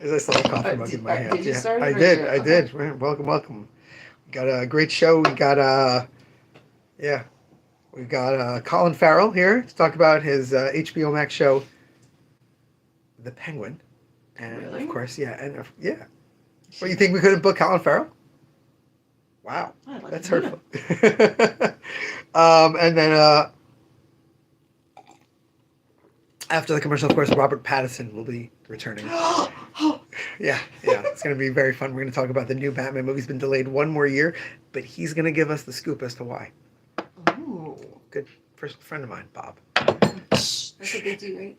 As I saw a coffee mug in my hand. Did you Yeah, start it? I did. Welcome, welcome. We got a great show. We got yeah, we got Colin Farrell here to talk about his HBO Max show, The Penguin, and Really? of course, yeah, and yeah. What, you think we couldn't book Colin Farrell? Wow, I'd like that's to meet hurtful. And then after the commercial, of course, Robert Pattinson will be returning. Yeah, it's going to be very fun. We're going to talk about the new Batman movie. It's been delayed one more year, but he's going to give us the scoop as to why. Ooh. Good first friend of mine, Bob. That's what they do, right?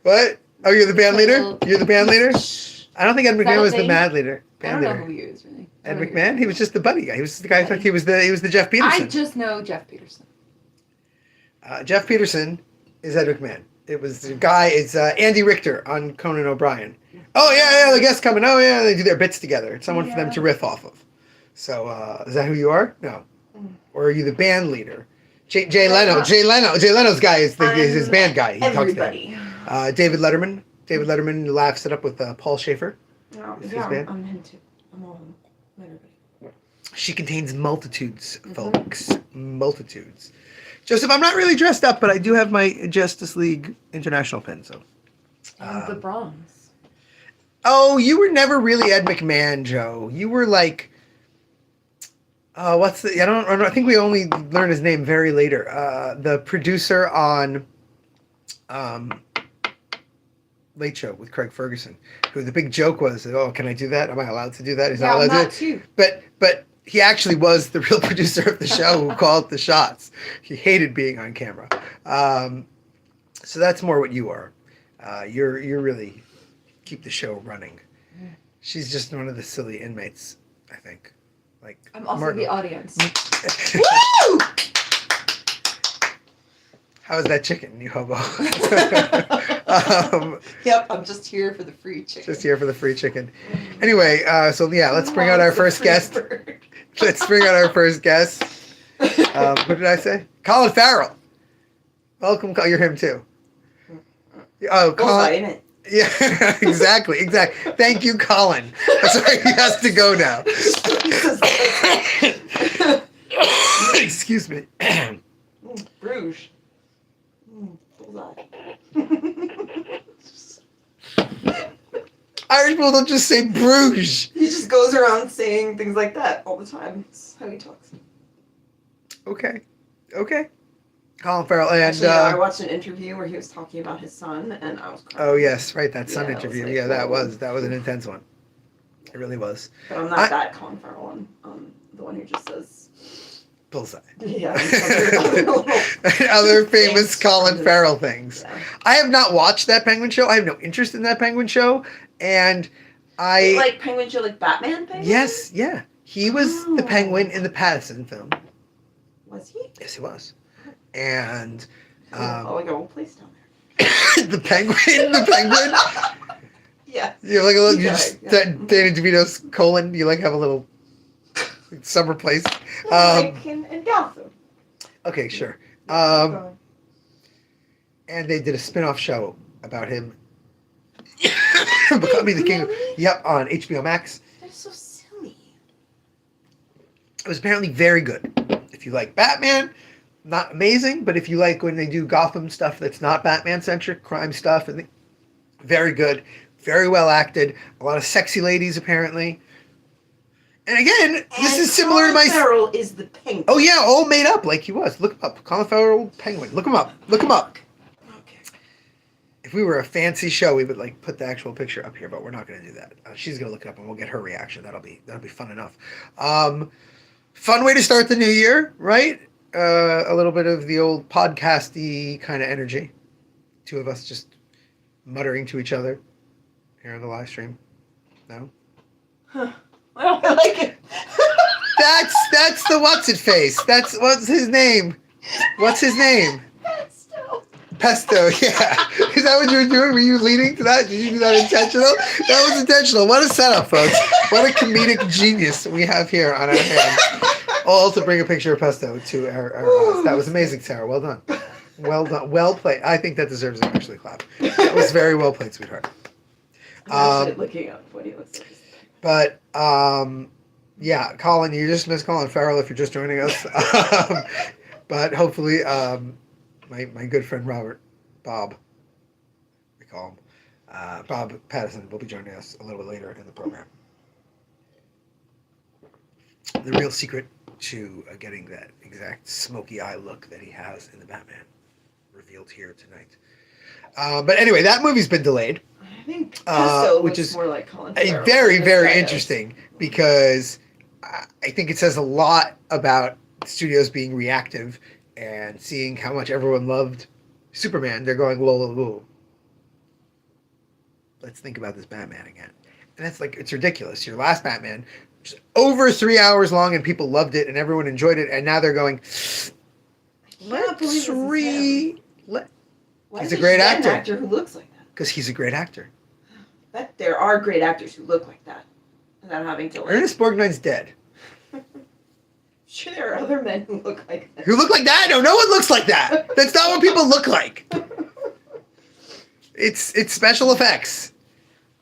What? Oh, you're the band leader? You're the band leader? I don't think Ed Is that McMahon a was the thing? band leader. I don't know who he is, really. Ed McMahon? He was just the buddy guy. He was the guy. He was the Jeff Peterson. I just know Jeff Peterson. Jeff Peterson is Ed McMahon. It was the guy. It's Andy Richter on Conan O'Brien. Oh yeah, the guests coming. Oh yeah, they do their bits together. It's someone for them to riff off of. So is that who you are? No, or are you the band leader? Jay Leno. Jay Leno's guy is his band guy. He everybody. Talks to David Letterman. David Letterman laughs it up with Paul Schaefer. Oh, His yeah, band. I'm him too. I'm all him. Everybody. She contains multitudes, folks. Multitudes. Joseph, I'm not really dressed up, but I do have my Justice League International pin. So. And the bronze. Oh, you were never really Ed McMahon, Joe. You were like, what's the? I think we only learned his name very later. The producer on, Late Show with Craig Ferguson, who the big joke was, oh, can I do that? Am I allowed to do that? He's not allowed to do it. But he actually was the real producer of the show who called the shots. He hated being on camera. So that's more what you are. You're really keep the show running. She's just one of the silly inmates, I think. Like I'm also the audience. Woo! How is that chicken, you hobo? Yep, I'm just here for the free chicken. Just here for the free chicken. Anyway, let's bring out our first guest. Let's bring out our first guest. What did I say? Colin Farrell. Welcome. You're him too. Oh, Colin. Yeah, exactly. Thank you, Colin. Sorry, he has to go now. Excuse me. Bruges. Bullseye. Irish people don't just say Bruges. He just goes around saying things like that all the time. That's how he talks. Okay. Colin Farrell and Actually, I watched an interview where he was talking about his son, and I was crying. Oh yes, right, that son interview. Like, yeah, that was an intense one. It really was. But I'm not that Colin Farrell one. The one who just says Bullseye. Yeah. Other famous Colin Farrell things. Yeah. I have not watched that Penguin show. I have no interest in that Penguin show, and like Penguin show, like Batman Penguin. Yes, yeah, he was the Penguin in the Pattinson film. Was he? Yes, he was. And like a whole place down there. the Penguin. Yeah. You like a little. Danny DeVito's colon. You like have a little summer place. Like in Gotham. Okay, sure. And they did a spin-off show about him becoming the king. Yep, on HBO Max. That's so silly. It was apparently very good. If you like Batman, not amazing, but if you like when they do Gotham stuff that's not Batman-centric, crime stuff, and very good, very well acted. A lot of sexy ladies, apparently. And again, this is similar to my... Colin Farrell is the Penguin. Oh yeah, all made up like he was. Look him up. Colin Farrell Penguin. Look him up. Okay. If we were a fancy show, we would like put the actual picture up here, but we're not going to do that. She's going to look it up, and we'll get her reaction. That'll be fun enough. Fun way to start the new year, right? A little bit of the old podcasty kind of energy. Two of us just muttering to each other here on the live stream. No? Huh. Well, I like it. That's the what's what's his name? Pesto, yeah. Is that what you were doing? Were you leading to that? Did you do that intentional? That was intentional. What a setup, folks. What a comedic genius we have here on our hands. All to bring a picture of Pesto to our house. That was amazing, Sarah. Well done. Well done. Well played. I think that deserves an actually clap. That was very well played, sweetheart. I'm actually looking up what he looks like. But yeah, Colin, you just missed Colin Farrell if you're just joining us. But hopefully, my good friend Bob, we call him, Bob Patterson, will be joining us a little bit later in the program. The real secret to getting that exact smoky eye look that he has in the Batman revealed here tonight. But anyway, that movie's been delayed. I think Custo which looks is more like Colin Farrell. very, very interesting because I think it says a lot about studios being reactive and seeing how much everyone loved Superman. They're going, whoa. Let's think about this Batman again. And that's like, it's ridiculous. Your last Batman was over 3 hours long and people loved it and everyone enjoyed it. And now they're going, Why he's a great great actor. An actor who looks like that? Because he's a great actor. But there are great actors who look like that without having to. Ernest Borgnine's dead. Sure, there are other men who look like that. Who look like that? No one looks like that. That's not what people look like. It's special effects.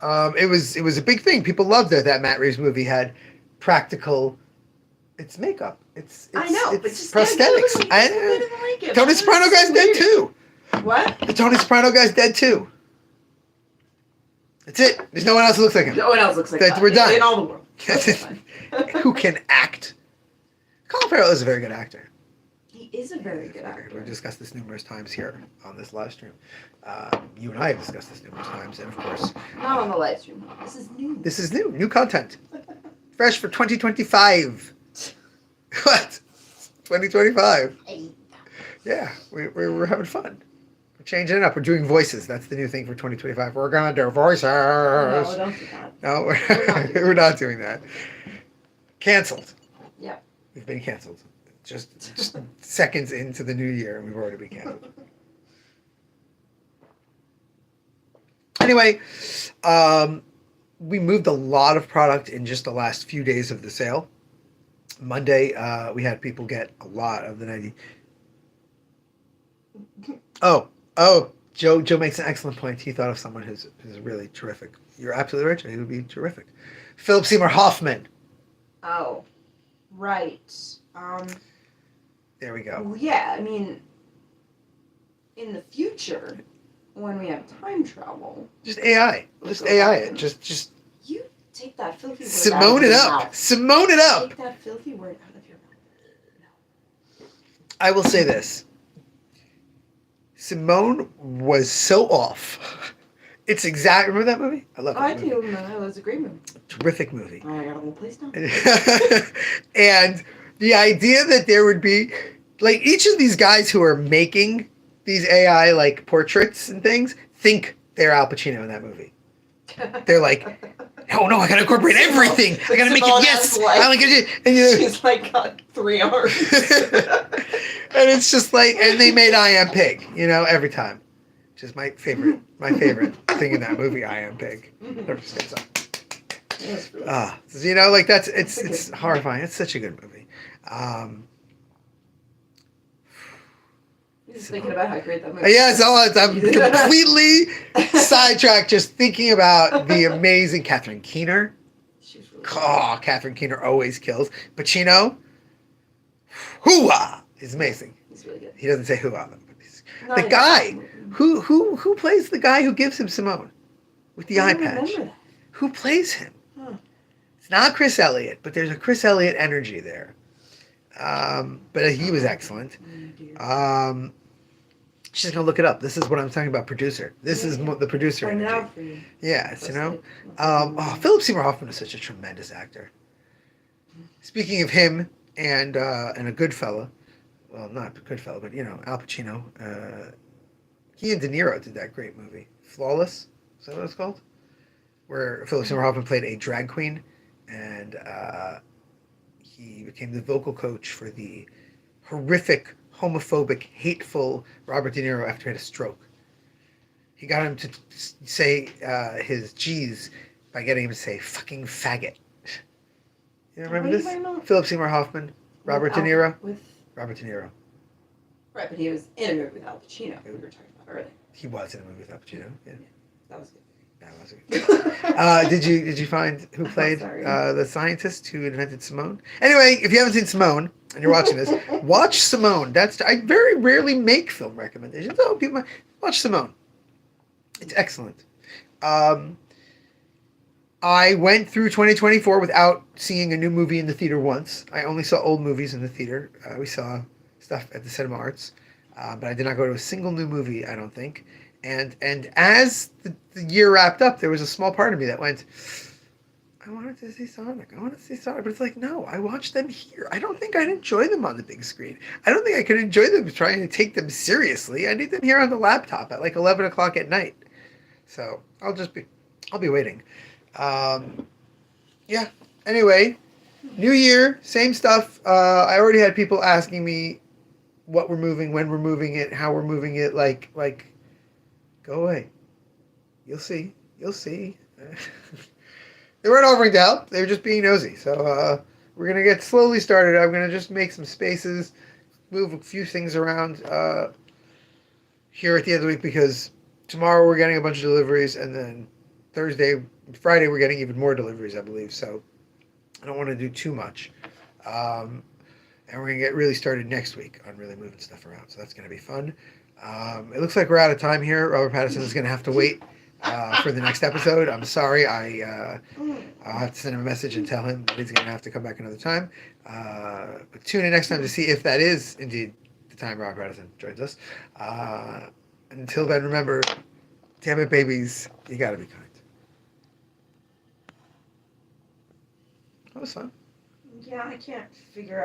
It was a big thing. People loved it. That Matt Reeves movie had practical. It's makeup. I know, it's but just prosthetics. Tony Soprano guy's dead too. What? The Tony Soprano guy's dead too. That's it. There's no one else who looks like him. No one else looks like that. We're done. In all the world. Who can act? Colin Farrell is a very good actor. He is a very good actor. We've discussed this numerous times here on this live stream. You and I have discussed this numerous times, and of course... Not on the live stream. This is new. This is new. New content. Fresh for 2025. What? 2025. Yeah, we're having fun. We're changing it up. We're doing voices. That's the new thing for 2025. We're going to do voices. No, don't do that. No, we're not doing that. Canceled. Yeah. We've been canceled. Just seconds into the new year, and we've already been canceled. Anyway, we moved a lot of product in just the last few days of the sale. Monday, we had people get a lot of the 90. Oh, Joe makes an excellent point. He thought of someone who's really terrific. You're absolutely right. He would be terrific. Philip Seymour Hoffman. Oh, right. There we go. Well, yeah, I mean, in the future, when we have time travel, just AI. Just AI it. Just. You take that filthy word Simone it up. Simone it up. Take that filthy word out of your mouth. No. I will say this. Simone was so off. It's exactly. Remember that movie? I love that movie. I do. It was a great movie. Terrific movie. Oh, I got a whole place now. And the idea that there would be, like, each of these guys who are making these AI, like, portraits and things, think they're Al Pacino in that movie. They're like, no, I gotta incorporate everything. I gotta make it, yes. She's like got 3 arms. And it's just like, and they made I Am Pig, every time. Which is my favorite thing in that movie, I Am Pig. Never stands up. Like it's horrifying. It's such a good movie. Just thinking about how great that movie is. Yeah, I'm completely sidetracked just thinking about the amazing Catherine Keener. She's really Catherine Keener always kills. Pacino, hoo-ah, is amazing. He's really good. He doesn't say hoo-ah. The guy who plays the guy who gives him Simone with the eye patch. Who plays him? Huh. It's not Chris Elliott, but there's a Chris Elliott energy there. But he was excellent. She's gonna look it up. This is what I'm talking about. Producer. This is the producer energy. Yes, Philip Seymour Hoffman is such a tremendous actor. Speaking of him and a good fella, well, not a good fella, but Al Pacino. He and De Niro did that great movie, Flawless. Is that what it's called? Where Philip Seymour Hoffman played a drag queen, and he became the vocal coach for the horrific, homophobic, hateful Robert De Niro after he had a stroke. He got him to say his G's by getting him to say fucking faggot. You remember this? Philip Seymour Hoffman, Robert De Niro. Robert De Niro. Right, but he was in a movie with Al Pacino, we were talking about earlier. He was in a movie with Al Pacino, yeah. That was good. That wasn't good. Did you find who played sorry. The scientist who invented Simone? Anyway, if you haven't seen Simone and you're watching this, watch Simone. I very rarely make film recommendations. Oh, people watch Simone. It's excellent. I went through 2024 without seeing a new movie in the theater once. I only saw old movies in the theater. We saw stuff at the Cinema Arts, but I did not go to a single new movie, I don't think. And as the year wrapped up, there was a small part of me that went, I wanted to see Sonic. I wanted to see Sonic. But it's like, no, I watched them here. I don't think I'd enjoy them on the big screen. I don't think I could enjoy them trying to take them seriously. I need them here on the laptop at like 11 o'clock at night. So I'll be waiting. Yeah. Anyway, new year, same stuff. I already had people asking me what we're moving, when we're moving it, how we're moving it. Like, go away. You'll see. You'll see. They weren't offering to help. They were just being nosy. So we're gonna get slowly started. I'm gonna just make some spaces, move a few things around here at the end of the week because tomorrow we're getting a bunch of deliveries, and then Friday we're getting even more deliveries, I believe. So I don't want to do too much. And we're going to get really started next week on really moving stuff around. So that's going to be fun. It looks like we're out of time here. Robert Pattinson is going to have to wait for the next episode. I'm sorry. I'll have to send him a message and tell him that he's going to have to come back another time. But tune in next time to see if that is indeed the time Robert Pattinson joins us. Until then, remember, damn it, babies, you got to be kind. That was fun. Yeah, I can't figure out.